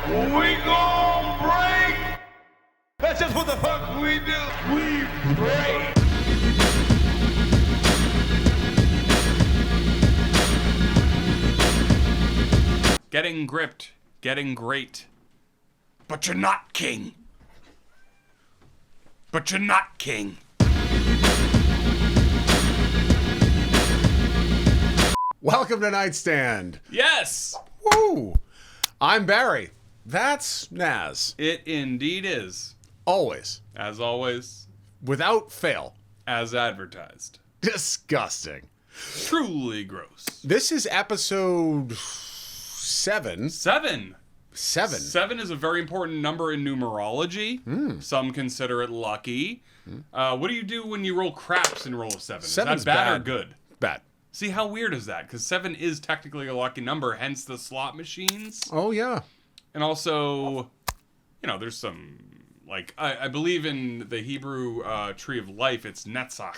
We gon' break. That's just what the fuck we do. We break. Getting gripped, getting great. But you're not king. But you're not king. Welcome to Knightstand. Yes! Woo! I'm Barry. That's Nazz. It indeed is. Always. As always, Without fail. as advertised. Disgusting. Truly gross. This is episode 7. Seven. 7. Seven is a very important number in numerology. Some consider it lucky. What do you do when you roll craps and roll a 7? Seven's Is that bad or bad. good? Bad. See, how weird is that? Because 7 is technically a lucky number, hence the slot machines. Oh, yeah. And also, you know, there's some, like, I believe in the Hebrew tree of life, it's Netzach.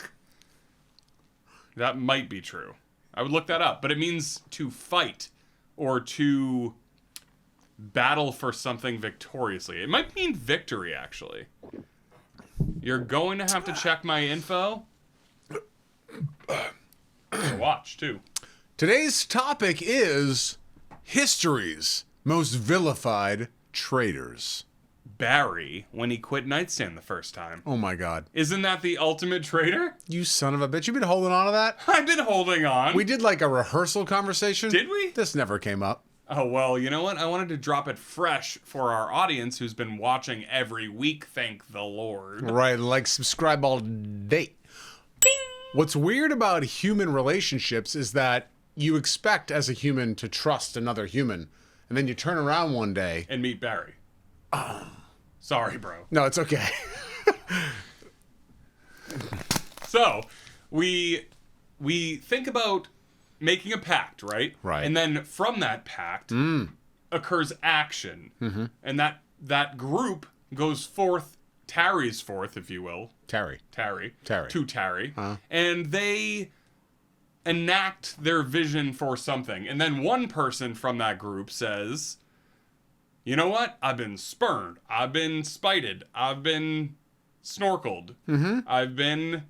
That might be true. I would look that up. But it means to fight or to battle for something victoriously. It might mean victory, actually. You're going to have to check my info. Watch, too. Today's topic is history's most vilified traitors. Barry, when he quit Knightstand the first time. Oh, my God. Isn't that the ultimate traitor? You son of a bitch. You've been holding on to that? I've been holding on. We did like a rehearsal conversation. Did we? This never came up. Oh, well, you know what? I wanted to drop it fresh for our audience who's been watching every week, thank the Lord. Right, like, subscribe all day. Bing! What's weird about human relationships is that you expect as a human to trust another human, and then you turn around one day. And meet Barry. Sorry, bro. No, it's okay. So, we think about making a pact, right? Right. And then from that pact occurs action. Mm-hmm. And that group goes forth, tarries forth, if you will. Tarry. To tarry. And they enact their vision for something. And then one person from that group says, you know what? I've been spurned. I've been spited. I've been snorkeled. Mm-hmm. I've been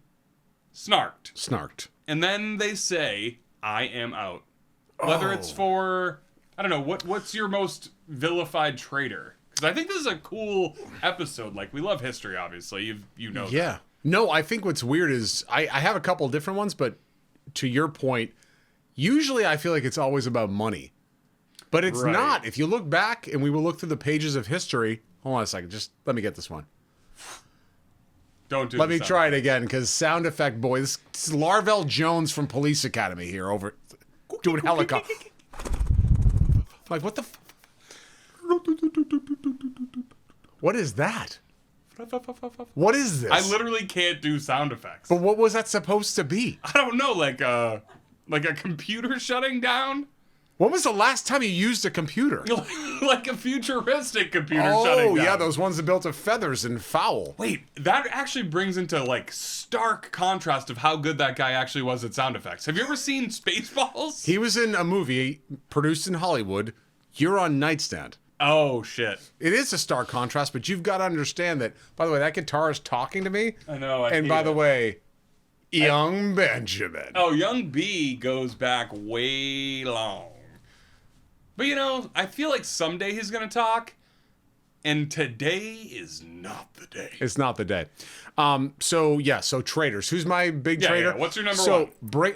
snarked. And then they say, I am out. Whether it's for, I don't know, what's your most vilified traitor? Because I think this is a cool episode. Like, we love history, obviously. You know Yeah. that. No, I think what's weird is I have a couple different ones, but to your point, usually I feel like it's always about money. But it's Right. not. If you look back, and we will look through the pages of history. Hold on a second. Just let me get this one. Don't do Let the me sound try it effects. again, because sound effect boy. This is Larvell Jones from Police Academy here over doing helicopter. Like, what the What is that? What is this? I literally can't do sound effects. But what was that supposed to be? I don't know, like a computer shutting down? When was the last time you used a computer? Like a futuristic computer shutting down. Oh, yeah, those ones that built of feathers and foul. Wait, that actually brings into, like, stark contrast of how good that guy actually was at sound effects. Have you ever seen Spaceballs? He was in a movie produced in Hollywood. You're on Nightstand. Oh, shit. It is a stark contrast, but you've got to understand that, by the way, that guitar is talking to me. I know, I And hate by the it. way, Young Benjamin. Oh, Young B goes back way long. But, you know, I feel like someday he's going to talk, and today is not the day. It's not the day. So traitors. Who's my big Yeah, traitor? yeah. What's your number one?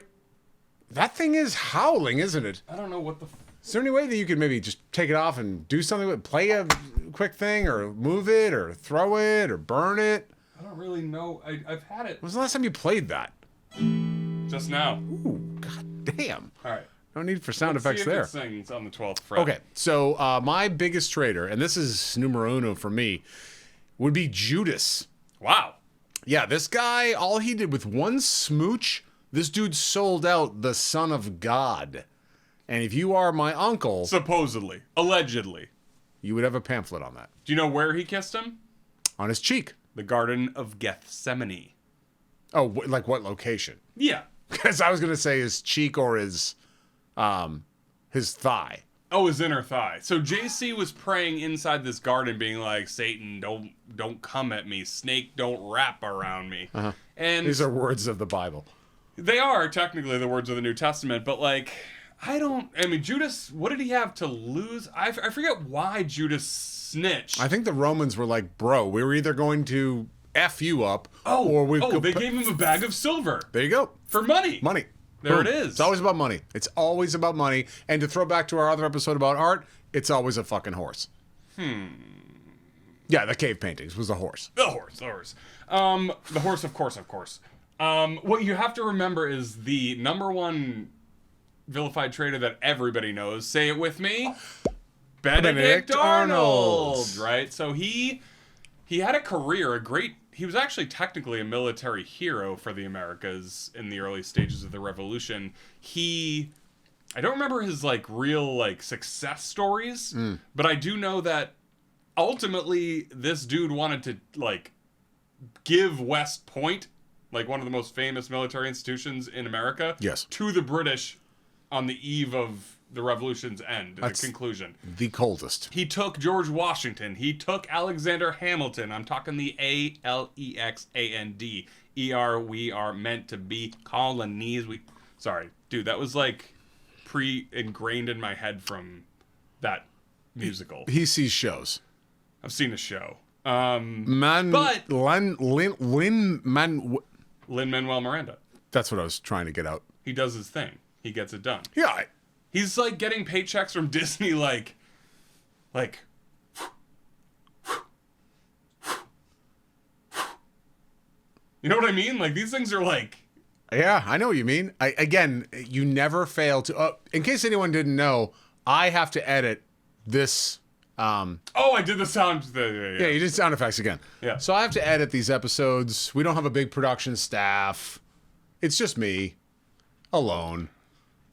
That thing is howling, isn't it? I don't know what the... Is there any way that you could maybe just take it off and do something with it? Play a quick thing, or move it, or throw it, or burn it? I don't really know. I've had it When was the last time you played that? just now. Ooh, god damn. All right. No need for sound Let's effects see if there. it sings on the 12th fret. Okay, so my biggest traitor, and this is numero uno for me, would be Judas. Wow. Yeah, this guy, all he did with one smooch, this dude sold out the Son of God. And if you are my uncle, Supposedly. Allegedly. you would have a pamphlet on that. Do you know where he kissed him? On his cheek. The Garden of Gethsemane. Oh, like what location? Yeah. Because I was going to say his cheek or his thigh. Oh, his inner thigh. So JC was praying inside this garden, being like, Satan, don't come at me. Snake, don't wrap around me. Uh-huh. And These are words of the Bible. they are technically the words of the New Testament, but like, I mean, Judas, what did he have to lose? I forget why Judas snitched. I think the Romans were like, bro, we were either going to F you up, they gave him a bag of silver. There you go. For money. Money. There Boom. it is. It's always about money. It's always about money. And to throw back to our other episode about art, it's always a fucking horse. Yeah, the cave paintings was a horse. The horse. The horse, of course. What you have to remember is the number one vilified traitor that everybody knows. Say it with me. Benedict Arnold. Right? So he had a career, he was actually technically a military hero for the Americas in the early stages of the Revolution. I don't remember his like real like success stories, but I do know that ultimately this dude wanted to like give West Point, like one of the most famous military institutions in America, yes, to the British on the eve of the Revolution's end, the conclusion. The coldest. He took George Washington. He took Alexander Hamilton. I'm talking the Alexand. We are meant to be colonies. Sorry, dude, that was like ingrained in my head from that musical. He sees shows. I've seen a show. Lin-Manuel Miranda. That's what I was trying to get out. He does his thing. He gets it done. Yeah. He's like getting paychecks from Disney, like, you know what I mean? Like these things are like. Yeah, I know what you mean. Again, you never fail to. In case anyone didn't know, I have to edit this. I did the sound. Yeah, you did sound effects again. Yeah. So I have to edit these episodes. We don't have a big production staff. It's just me, alone.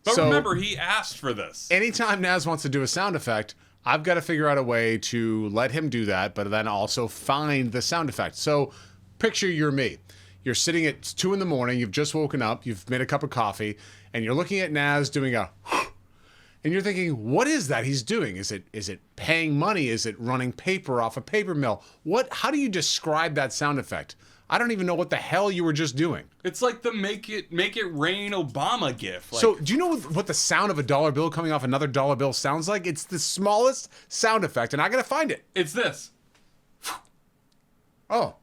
But remember, he asked for this. Anytime Nazz wants to do a sound effect, I've got to figure out a way to let him do that, but then also find the sound effect. So picture you're me. You're sitting at 2 a.m, you've just woken up, you've made a cup of coffee, and you're looking at Nazz doing a and you're thinking, what is that he's doing? Is it paying money? Is it running paper off a paper mill? How do you describe that sound effect? I don't even know what the hell you were just doing. It's like the make it rain Obama gif. Like, so do you know what the sound of a dollar bill coming off another dollar bill sounds like? It's the smallest sound effect, and I gotta find it. It's this. Oh.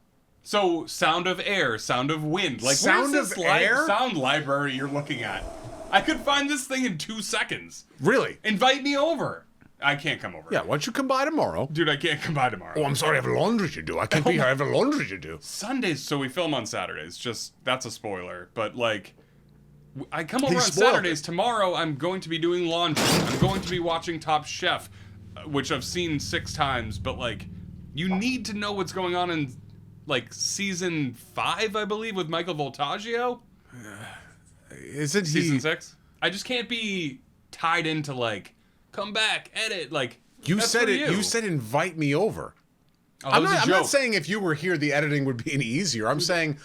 So sound of air, sound of wind. Like sound where's of this air? Sound library you're looking at? I could find this thing in 2 seconds. Really? Invite me over. I can't come over. Yeah, why don't you come by tomorrow? Dude, I can't come by tomorrow. Oh, I'm sorry, I have laundry to do. I can't be here, I have laundry to do. Sundays, so we film on Saturdays. Just, that's a spoiler. But, like, I come over He on spoiled Saturdays. it. Tomorrow, I'm going to be doing laundry. I'm going to be watching Top Chef, which I've seen 6 times. But, like, you need to know what's going on in, like, season 5, I believe, with Michael Voltaggio. Isn't he... Season 6? I just can't be tied into, like, come back, edit, like... You said it. You said invite me over. Oh, I'm not saying if you were here, the editing would be any easier. I'm saying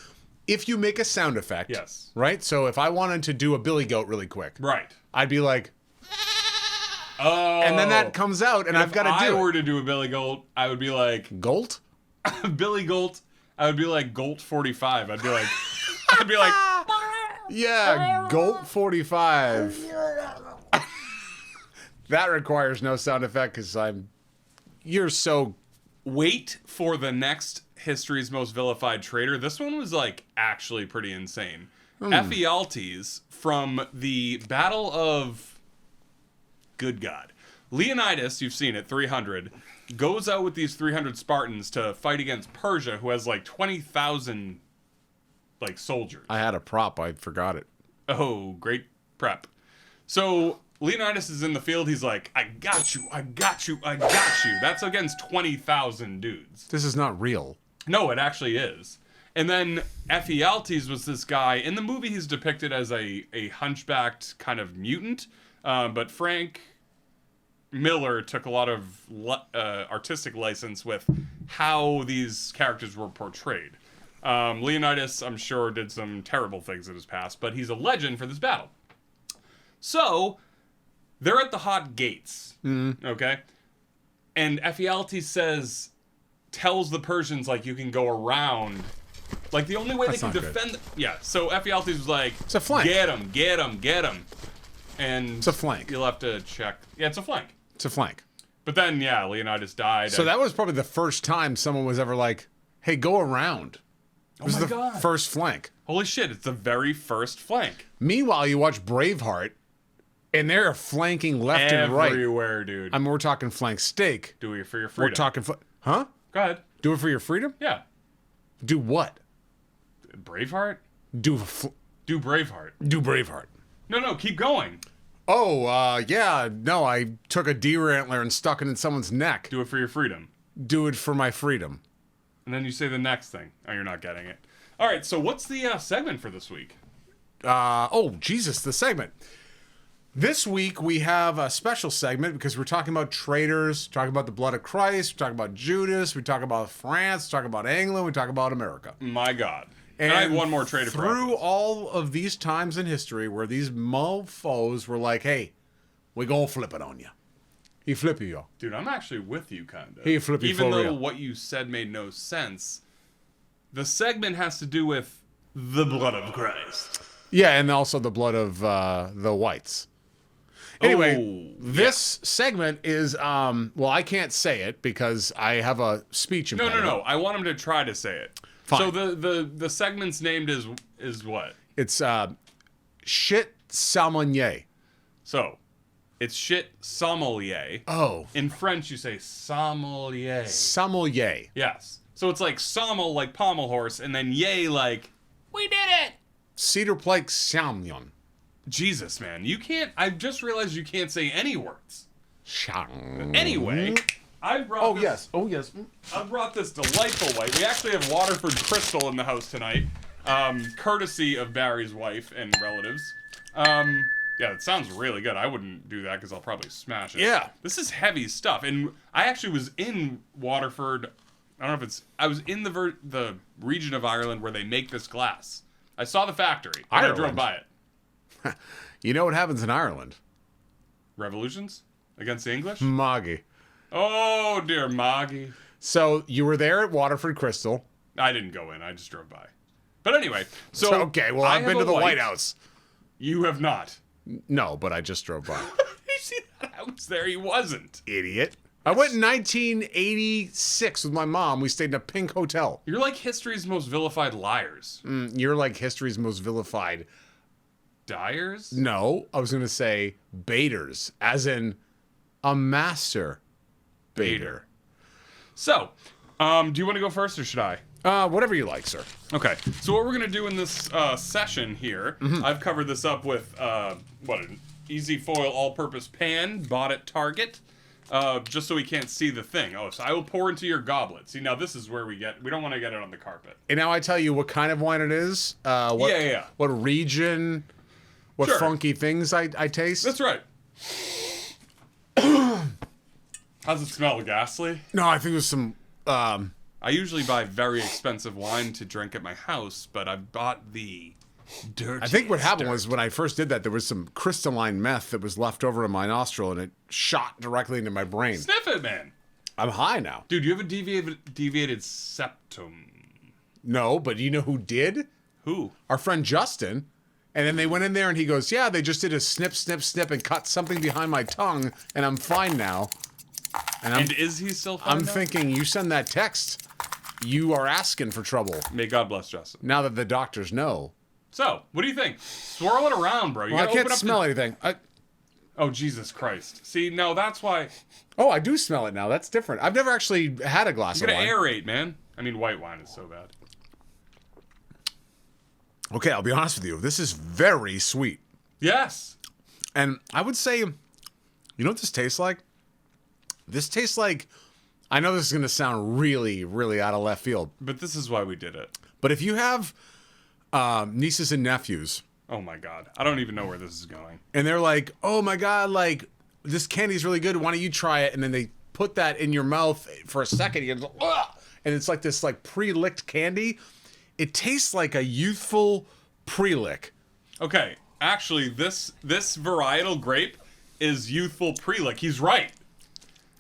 if you make a sound effect. Yes. Right? So if I wanted to do a billy goat really quick. Right. I'd be like... Oh. And then that comes out, and I've got to do it. If I were to do a Billy Goat, I would be like... Golt? Billy Golt. I would be like Golt 45. I'd be like... I'd be like... Yeah, Golt 45. That requires no sound effect because you're so... Wait for the next History's Most Vilified Traitor. This one was, like, actually pretty insane. Ephialtes from the Battle of... Good God. Leonidas, you've seen it, 300, goes out with these 300 Spartans to fight against Persia, who has, like, 20,000, like, soldiers. I had a prop. I forgot it. Oh, great prep. So... Leonidas is in the field. He's like, I got you, I got you, I got you. That's against 20,000 dudes. This is not real. No, it actually is. And then Ephialtes was this guy. In the movie, he's depicted as a hunchbacked kind of mutant. But Frank Miller took a lot of artistic license with how these characters were portrayed. Leonidas, I'm sure, did some terrible things in his past, but he's a legend for this battle. So... they're at the hot gates. Okay? And Ephialtes tells the Persians, like, you can go around. Like, the only way That's they can not good. defend... Yeah, so Ephialtes was like, It's a flank. Get him. And It's a flank. You'll have to check. Yeah, it's a flank. It's a flank. But then, yeah, Leonidas died. So that was probably the first time someone was ever like, hey, go around. It was my the God. first flank. Holy shit, it's the very first flank. Meanwhile, you watch Braveheart, and they're flanking left and right. Everywhere, dude. I mean, we're talking flank steak. Do it for your freedom. We're talking... Huh? Go ahead. Do it for your freedom? Yeah. Do what? Braveheart? Do Braveheart. do Braveheart. No, keep going. Oh, yeah. No, I took a deer antler and stuck it in someone's neck. Do it for your freedom. Do it for my freedom. And then you say the next thing. Oh, you're not getting it. All right, so what's the segment for this week? Oh, Jesus, the segment. This week we have a special segment because we're talking about traitors, talking about the blood of Christ, we're talking about Judas, we talk about France, we talk about England, we talk about America. My God. And I have one more traitor through all of these times in history where these mofos were like, hey, we gonna flip it on you. He flip you. Dude, I'm actually with you, kind of. He flip you Even for though real. what you said made no sense, the segment has to do with the blood of Christ. Yeah, and also the blood of the whites. Anyway, Oh, this segment is, well, I can't say it because I have a speech impediment. No. I want him to try to say it. Fine. So the segment's named is what? It's shit sommelier. So, it's shit sommelier. Oh. In French, you say sommelier. Sommelier. Yes. So it's like sommel, like pommel horse, and then yay, like, we did it! Cedar Plank Salmon. Jesus, man. You can't... I just realized you can't say any words. Shang. Anyway, I brought Oh, this, yes. Oh, yes. I brought this delightful white. We actually have Waterford Crystal in the house tonight, courtesy of Barry's wife and relatives. Yeah, it sounds really good. I wouldn't do that because I'll probably smash it. Yeah. This is heavy stuff. And I actually was in Waterford. I don't know if it's... I was in the region of Ireland where they make this glass. I saw the factory. And I drove Ireland? by it. You know what happens in Ireland? Revolutions? Against the English? Moggy. Oh, dear Moggy. So you were there at Waterford Crystal. I didn't go in. I just drove by. But anyway, so... Okay, well, I I've have been to a the White House. You have not. No, but I just drove by. You see that house there? He wasn't. Idiot. I went in 1986 with my mom. We stayed in a pink hotel. You're like history's most vilified liars. You're like history's most vilified. Dyers? No, I was going to say baiters, as in a master baiter. So, do you want to go first or should I? Whatever you like, sir. Okay. So what we're going to do in this session here, I've covered this up with, an easy foil all-purpose pan, bought at Target, just so we can't see the thing. Oh, so I will pour into your goblet. See, now this is where we don't want to get it on the carpet. And now I tell you what kind of wine it is. Yeah. What region, what Sure. funky things I taste. That's right. How's it smell, ghastly? No, I think it was some... I usually buy very expensive wine to drink at my house, but I bought the dirty. I think what happened was when I first did that, there was some crystalline meth that was left over in my nostril, and it shot directly into my brain. Sniff it, man. I'm high now. Dude, you have a deviated septum. No, but you know who did? Who? Our friend Justin. And then they went in there and he goes, yeah, they just did a snip, snip, snip and cut something behind my tongue, and I'm fine now. And is he still fine I'm now? thinking, you send that text, you are asking for trouble. May God bless Justin. Now that the doctors know. So, what do you think? Swirl it around, bro. You Well, I gotta can't open up smell anything. Oh, Jesus Christ. See, no, that's why... Oh, I do smell it now. That's different. I've never actually had a glass You of gotta wine. aerate, man. I mean, white wine is so bad. Okay, I'll be honest with you. This is very sweet. Yes. And I would say, you know what this tastes like? This tastes like, I know this is going to sound really, really out of left field, But this is why we did it. but if you have nieces and nephews, Oh, my God. I don't even know where this is going. and they're like, oh my God, like, this candy's really good, why don't you try it? And then they put that in your mouth for a second, you go, ugh! And it's like this like pre-licked candy. It tastes like a youthful pre-lick. Okay, actually, this varietal grape is youthful prelick. He's right.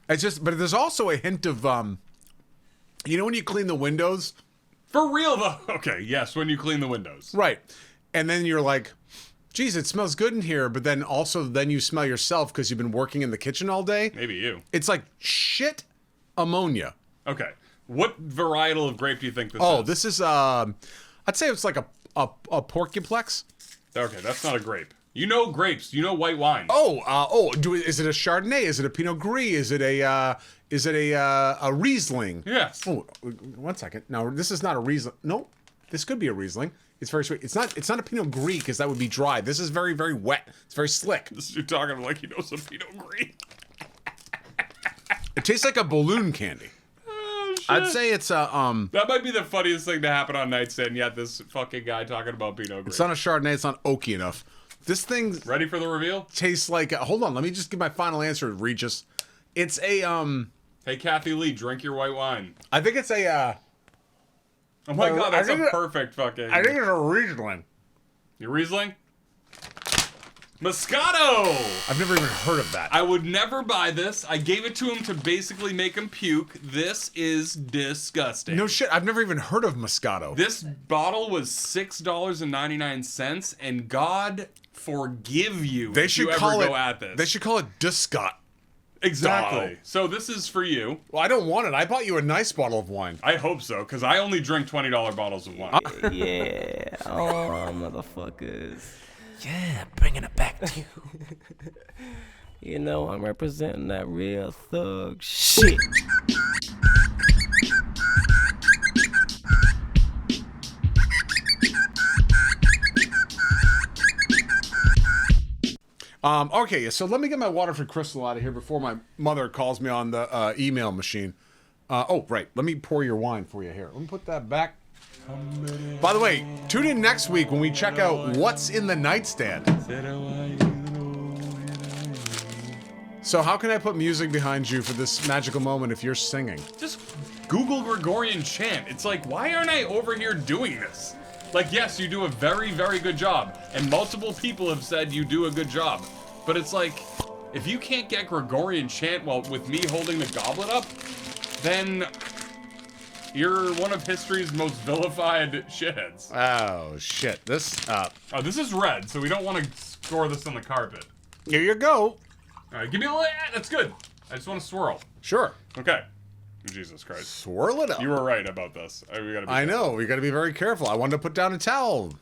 It's just, but there's also a hint of, you know when you clean the windows? For real, though. Okay, yes, when you clean the windows. Right. And then you're like, geez, it smells good in here, but then also then you smell yourself because you've been working in the kitchen all day. Maybe you. It's like shit ammonia. Okay. What varietal of grape do you think this is? Oh, this is, I'd say it's like a porcuplex. Okay, that's not a grape. You know grapes. You know white wine. Is it a Chardonnay? Is it a Pinot Gris? Is it a Riesling? Yes. Oh, 1 second. No, this is not a Riesling. No, this could be a Riesling. It's very sweet. It's not a Pinot Gris because that would be dry. This is very, very wet. It's very slick. You're talking like you know some Pinot Gris. It tastes like a balloon candy. Oh, shit. I'd say it's a That might be the funniest thing to happen on Nightstand. Yet this fucking guy talking about Pinot Gris. It's not a Chardonnay. It's not oaky enough. This thing Ready for the reveal? tastes like. Hold on. Let me just give my final answer, Regis. It's a Hey, Kathy Lee, drink your white wine. I think it's a. Oh my god, that's I a think perfect fucking. I think it's a Riesling. Your Riesling? Moscato! I've never even heard of that. I would never buy this. I gave it to him to basically make him puke. This is disgusting. No shit. I've never even heard of Moscato. This bottle was $6.99, and God forgive you They if should you call ever it. go at this. They should call it Discot. Exactly. Dog. So this is for you. Well, I don't want it. I bought you a nice bottle of wine. I hope so, because I only drink $20 bottles of wine. Yeah. Oh, motherfuckers. Yeah, bringing it back to you. You know, I'm representing that real thug shit. Okay, so let me get my Waterford Crystal out of here before my mother calls me on the email machine. Right. Let me pour your wine for you here. Let me put that back. By the way, tune in next week when we check out what's in the nightstand. So how can I put music behind you for this magical moment if you're singing? Just Google Gregorian chant. It's like, why aren't I over here doing this? Like, yes, you do a very, very good job, and multiple people have said you do a good job. But it's like, if you can't get Gregorian chant while with me holding the goblet up, then you're one of history's most vilified shitheads. Oh shit! This. Oh, this is red, so we don't want to score this on the carpet. Here you go. All right, give me a little. That's good. I just want to swirl. Sure. Okay. Jesus Christ. Swirl it up. You were right about this. We gotta be I careful. know. We got to be very careful. I wanted to put down a towel.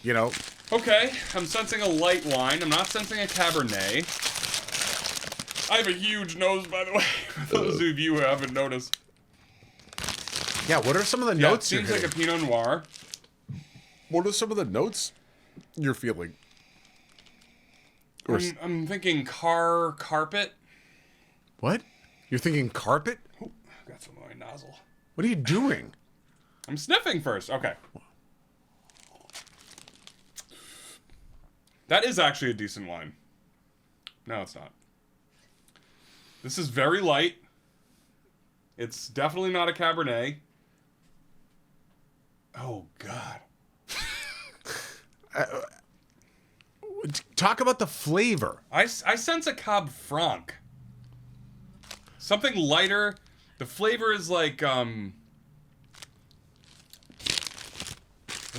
You know. Okay, I'm sensing a light wine. I'm not sensing a Cabernet. I have a huge nose, by the way, for those of you who haven't noticed. Yeah. What are some of the Yeah, it notes you're seems like a hitting? Pinot Noir. What are some of the notes you're feeling? Or I'm thinking carpet. what? You're thinking carpet? Ooh, got some on my nozzle. What are you doing? I'm sniffing first. Okay. That is actually a decent wine. No, it's not. This is very light. It's definitely not a Cabernet. Oh, God. Talk about the flavor. I sense a Cab Franc. Something lighter. The flavor is like, what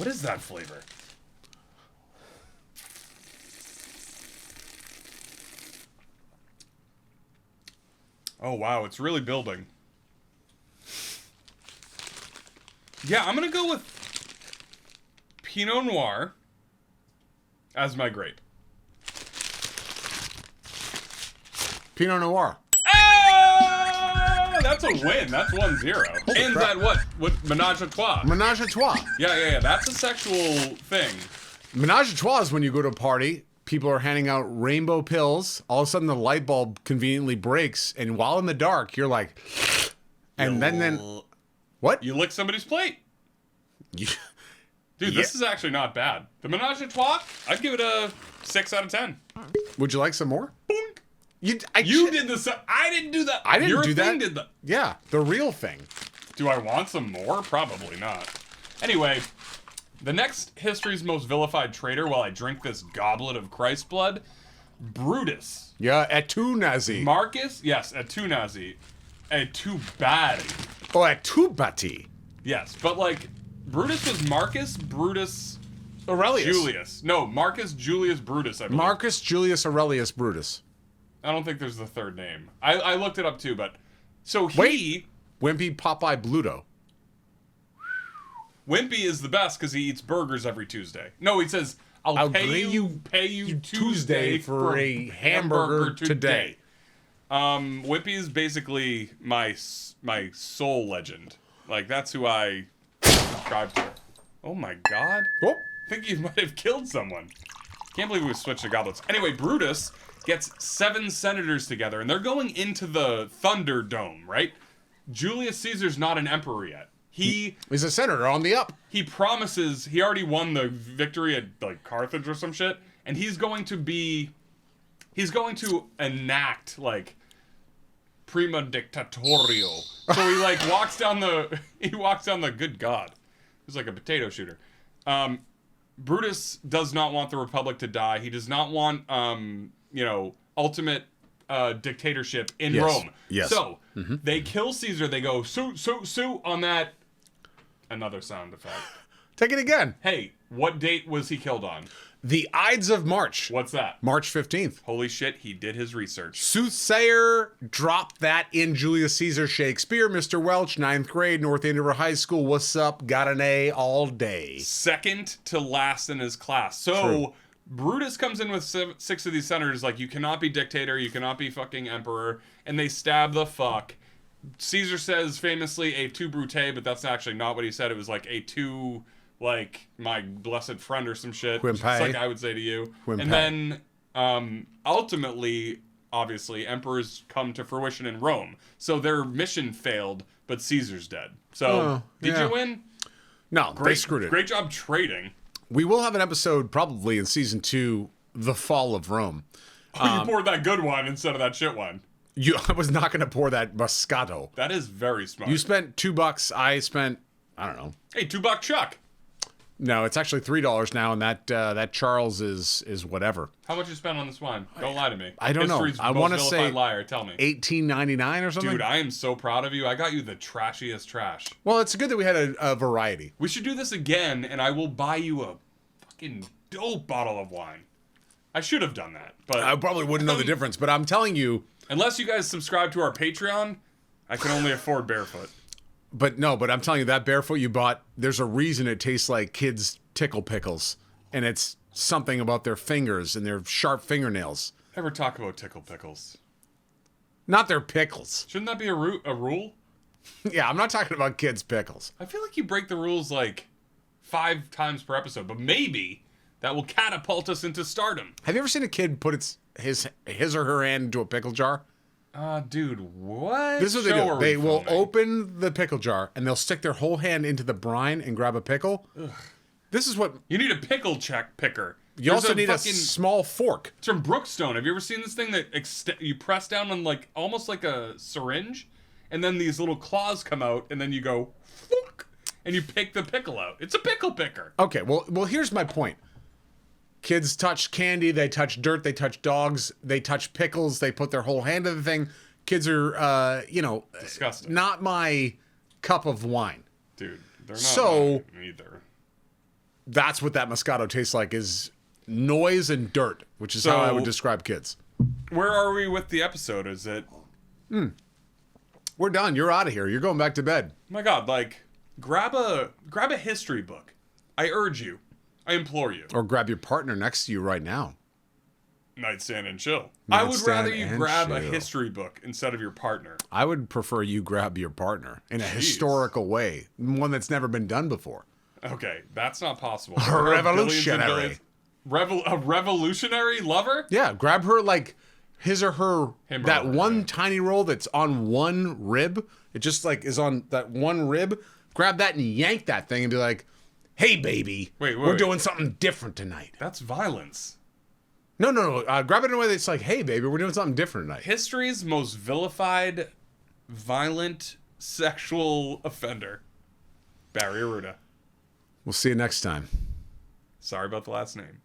is that flavor? Oh, wow. It's really building. Yeah, I'm going to go with Pinot Noir as my grape. Pinot Noir. Oh, that's a win. That's 1-0. Ends crap. at what? With Menage a Trois. Menage a trois. Yeah. That's a sexual thing. Menage a trois is when you go to a party, people are handing out rainbow pills. All of a sudden, the light bulb conveniently breaks, and while in the dark, you're like, and then what? You lick somebody's plate. You- Dude, this is actually not bad. The Menage a Trois, I'd give it a 6 out of 10. Would you like some more? Boink. You did this. I didn't do that. I didn't Your do that. thing did that. Yeah, the real thing. Do I want some more? Probably not. Anyway, the next history's most vilified traitor while I drink this goblet of Christ's blood, Brutus. Yeah, at two Nazi. Marcus, yes, a two Nazi. A two bad. Oh, at two Bati. Yes, but like, Brutus was Marcus, Brutus, Aurelius. Julius. No, Marcus Julius Brutus, I believe. Marcus Julius Aurelius Brutus. I don't think there's the third name. I looked it up too, but... So Wait. Wimpy Popeye Bluto. Wimpy is the best because he eats burgers every Tuesday. No, he says, I'll pay you Tuesday for a hamburger today. Wimpy is basically my soul legend. Like, that's who I subscribe to. Oh my god. Oh. I think you might have killed someone. Can't believe we switched to goblins. Anyway, Brutus gets 7 senators together, and they're going into the Thunderdome, right? Julius Caesar's not an emperor yet. He's a senator on the up. He promises, he already won the victory at, like, Carthage or some shit, and he's going to enact, like, prima dictatorio. So he, like, walks down the, good God. He's like a potato shooter. Brutus does not want the Republic to die. He does not want, ultimate dictatorship in Rome. Yes. So, they kill Caesar. They go, sue on that. Another sound effect. Take it again. Hey, what date was he killed on? The Ides of March. What's that? March 15th. Holy shit, he did his research. Soothsayer dropped that in Julius Caesar Shakespeare. Mr. Welch, 9th grade, North Andover High School. What's up? Got an A all day. Second to last in his class. So, True. Brutus comes in with 6 of these senators, like, you cannot be dictator, you cannot be fucking emperor, and they stab the fuck. Caesar says famously a tu brute, but that's actually not what he said. It was like a tu, like, my blessed friend or some shit. Quimpe. Just like I would say to you. Quimpe. And then, ultimately, obviously, emperors come to fruition in Rome. So their mission failed, but Caesar's dead. So, did you win? No, they screwed it. Great job trading. We will have an episode probably in season 2, The Fall of Rome. You poured that good wine instead of that shit wine. I was not going to pour that Moscato. That is very smart. You spent $2. I spent, I don't know. Hey, $2 Chuck. No, it's actually $3 now, and that Charles is whatever. How much you spent on this wine? Don't lie to me. I don't know. I want to say liar. Tell me. $18.99 or something. Dude, I am so proud of you. I got you the trashiest trash. Well, it's good that we had a variety. We should do this again, and I will buy you a fucking dope bottle of wine. I should have done that, but I probably wouldn't know the difference, but I'm telling you. Unless you guys subscribe to our Patreon, I can only afford Barefoot. But I'm telling you, that Barefoot you bought, there's a reason it tastes like kids' tickle pickles. And it's something about their fingers and their sharp fingernails. Ever talk about tickle pickles? Not their pickles. Shouldn't that be a rule? Yeah, I'm not talking about kids' pickles. I feel like you break the rules like 5 times per episode, but maybe that will catapult us into stardom. Have you ever seen a kid put his or her hand into a pickle jar? Dude, what? This is what they do. They will filming? open the pickle jar and they'll stick their whole hand into the brine and grab a pickle. Ugh. This is what you need a pickle picker. You also need a small fork. It's from Brookstone. Have you ever seen this thing that you press down on like almost like a syringe, and then these little claws come out, and then you go, Fook, and you pick the pickle out. It's a pickle picker. Okay, well, here's my point. Kids touch candy, they touch dirt, they touch dogs, they touch pickles, they put their whole hand in the thing. Kids are, disgusting. Not my cup of wine. Dude, they're not so, mine either. That's what that Moscato tastes like, is noise and dirt, which is how I would describe kids. Where are we with the episode? Is it... We're done. You're out of here. You're going back to bed. Oh my God, like, grab a history book. I urge you. I implore you. Or grab your partner next to you right now. Nightstand and chill. I would rather you grab chill. a history book instead of your partner. I would prefer you grab your partner in a historical way. One that's never been done before. Okay, that's not possible. A revolutionary. A revolutionary lover? Yeah, grab her like his or her, Him or that her, one yeah. tiny roll that's on one rib. It just like is on that one rib. Grab that and yank that thing and be like, hey, baby, we're doing something different tonight. That's violence. No. Grab it in a way that's like, hey, baby, we're doing something different tonight. History's most vilified, violent, sexual offender. Barry Aruda. We'll see you next time. Sorry about the last name.